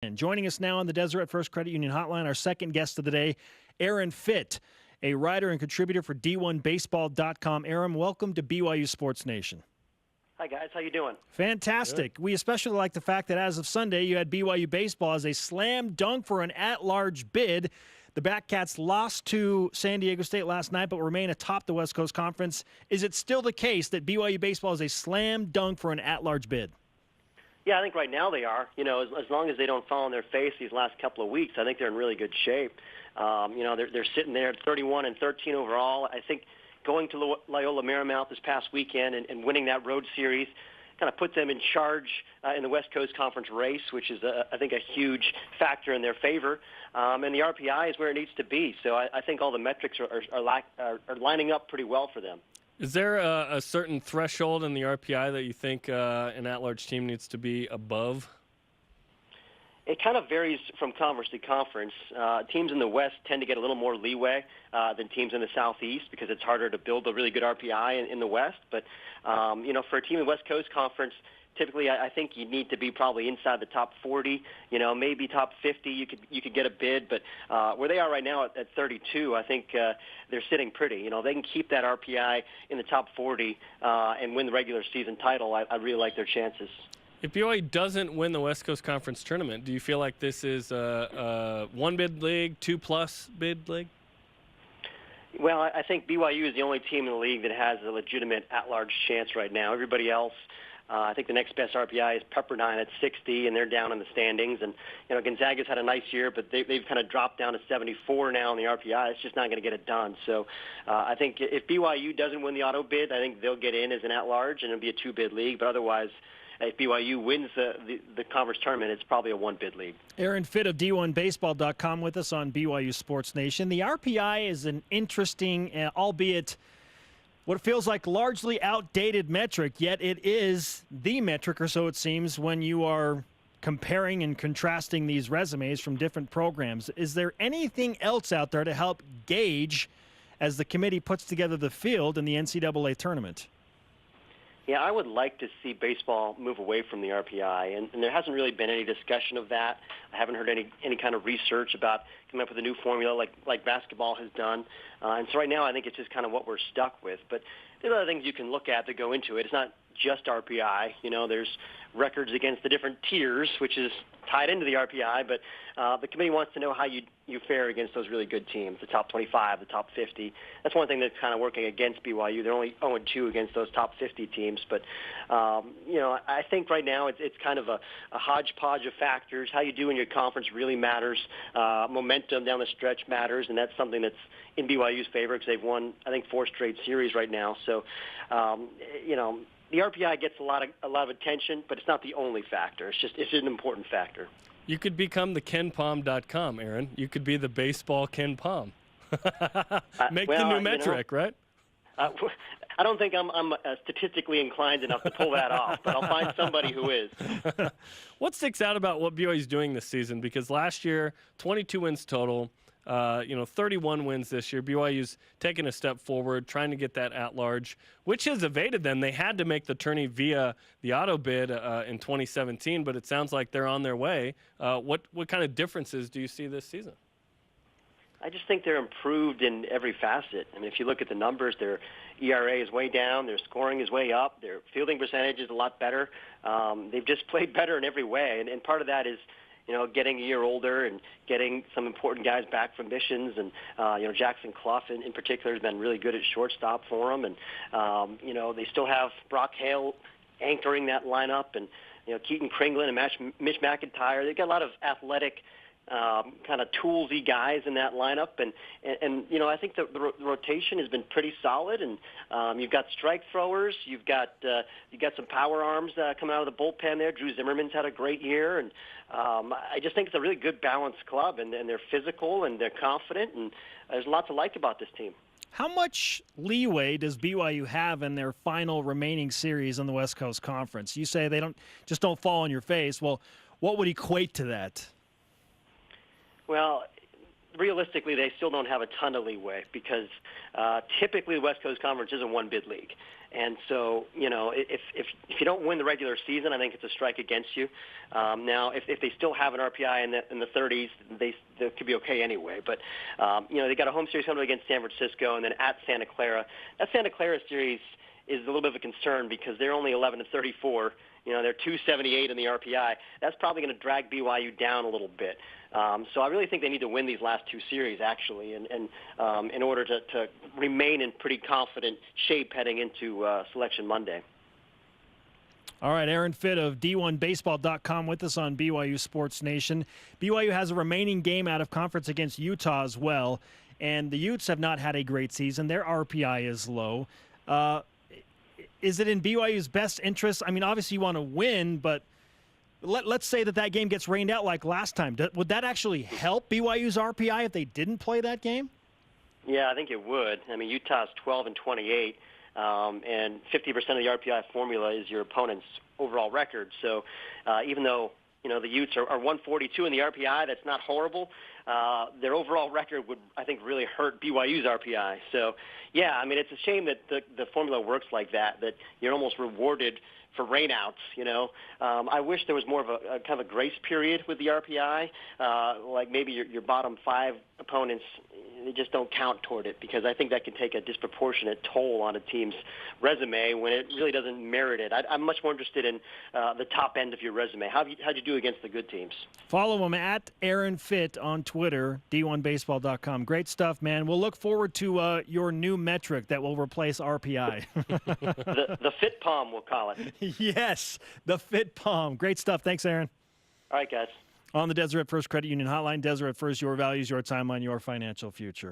And joining us now on the Deseret First Credit Union Hotline, our second guest of the day, Aaron Fitt, a writer and contributor for D1Baseball.com. Aaron, welcome to BYU Sports Nation. Hi, guys. How you doing? Fantastic. Good. We especially like the fact that as of Sunday, you had BYU Baseball as a slam dunk for an at-large bid. The Batcats lost to San Diego State last night, but remain atop the West Coast Conference. Is it still the case that BYU Baseball is a slam dunk for an at-large bid? Yeah, I think right now they are. You know, as long as they don't fall on their face these last couple of weeks, I think they're in really good shape. They're sitting there at 31-13 overall. I think going to Loyola Marymount this past weekend and winning that road series kind of put them in charge in the West Coast Conference race, which is, I think, a huge factor in their favor. And the RPI is where it needs to be. So I think all the metrics are lining up pretty well for them. Is there a certain threshold in the RPI that you think an at-large team needs to be above? It kind of varies from conference to conference. Teams in the West tend to get a little more leeway than teams in the Southeast because it's harder to build a really good RPI in the West. But, for a team in the West Coast Conference, typically I think you need to be probably inside the top 40, maybe top 50. You could get a bid. But where they are right now at 32, I think they're sitting pretty. They can keep that RPI in the top 40 and win the regular season title. I really like their chances. If BYU doesn't win the West Coast Conference tournament, do you feel like this is a one-bid league, two-plus bid league? Well, I think BYU is the only team in the league that has a legitimate at-large chance right now. Everybody else, I think the next best RPI is Pepperdine at 60, and they're down in the standings. And, Gonzaga's had a nice year, but they've kind of dropped down to 74 now in the RPI. It's just not going to get it done. So I think if BYU doesn't win the auto bid, I think they'll get in as an at-large, and it'll be a two-bid league. But otherwise, if BYU wins the conference tournament, it's probably a one-bid league. Aaron Fitt of D1Baseball.com with us on BYU Sports Nation. The RPI is an interesting, albeit what feels like largely outdated metric, yet it is the metric, or so it seems, when you are comparing and contrasting these resumes from different programs. Is there anything else out there to help gauge as the committee puts together the field in the NCAA tournament? Yeah, I would like to see baseball move away from the RPI, and there hasn't really been any discussion of that. I haven't heard any kind of research about coming up with a new formula like basketball has done. And so right now I think it's just kind of what we're stuck with. But there are other things you can look at that go into it. It's not just RPI. There's records against the different tiers, which is tied into the RPI, but the committee wants to know how you fare against those really good teams, the top 25, the top 50. That's one thing that's kind of working against BYU. They're only 0-2 against those top 50 teams. But, I think right now it's kind of a hodgepodge of factors. How you do in your conference really matters. Momentum down the stretch matters, and that's something that's in BYU's favor because they've won, I think, 4 straight series right now. So, the RPI gets a lot of attention, but it's not the only factor. It's an important factor. You could become the KenPom.com, Aaron. You could be the baseball Ken Pom. Make the new metric, right? I don't think I'm statistically inclined enough to pull that off, but I'll find somebody who is. What sticks out about what BYU's doing this season? Because last year, 22 wins total. 31 wins this year. BYU's taking a step forward, trying to get that at-large, which has evaded them. They had to make the tourney via the auto bid in 2017, but it sounds like they're on their way. What kind of differences do you see this season? I just think they're improved in every facet. I mean, if you look at the numbers, their ERA is way down, their scoring is way up, their fielding percentage is a lot better. They've just played better in every way, and part of that is getting a year older and getting some important guys back from missions. And, Jackson Clough in particular has been really good at shortstop for them. And, they still have Brock Hale anchoring that lineup and, Keaton Kringlin and Mitch McIntyre. They've got a lot of athletic kind of toolsy guys in that lineup. And I think the rotation has been pretty solid. And you've got strike throwers. You've got some power arms coming out of the bullpen there. Drew Zimmerman's had a great year. And I just think it's a really good balanced club. And they're physical and they're confident. And there's a lot to like about this team. How much leeway does BYU have in their final remaining series in the West Coast Conference? You say they don't fall on your face. Well, what would equate to that? Well, realistically, they still don't have a ton of leeway because typically the West Coast Conference is a one-bid league. And so, if you don't win the regular season, I think it's a strike against you. Now, if they still have an RPI in the 30s, they could be okay anyway. But, they got a home series coming against San Francisco and then at Santa Clara. That Santa Clara series is a little bit of a concern because they're only 11-34. They're 278 in the RPI. That's probably going to drag BYU down a little bit. So I really think they need to win these last two series, actually, and in order to remain in pretty confident shape heading into Selection Monday. All right, Aaron Fitt of D1Baseball.com with us on BYU Sports Nation. BYU has a remaining game out of conference against Utah as well, and the Utes have not had a great season. Their RPI is low. Is it in BYU's best interest? I mean, obviously you want to win, but let's say that game gets rained out like last time. Would that actually help BYU's RPI if they didn't play that game? Yeah, I think it would. I mean, Utah's 12-28, and 50% of the RPI formula is your opponent's overall record. So even though the Utes are 142 in the RPI, that's not horrible. Their overall record would, I think, really hurt BYU's RPI. So, yeah, I mean, it's a shame that the formula works like that you're almost rewarded for rainouts. I wish there was more of a kind of a grace period with the RPI, like maybe your bottom five opponents, they just don't count toward it, because I think that can take a disproportionate toll on a team's resume when it really doesn't merit it. I'm much more interested in the top end of your resume. How'd you do against the good teams? Follow him at Aaron Fitt on Twitter, D1Baseball.com. Great stuff, man. We'll look forward to your new metric that will replace RPI. the Fit Palm, we'll call it. Yes, the Fit Palm. Great stuff. Thanks, Aaron. All right, guys. On the Deseret First Credit Union Hotline, Deseret First, your values, your timeline, your financial future.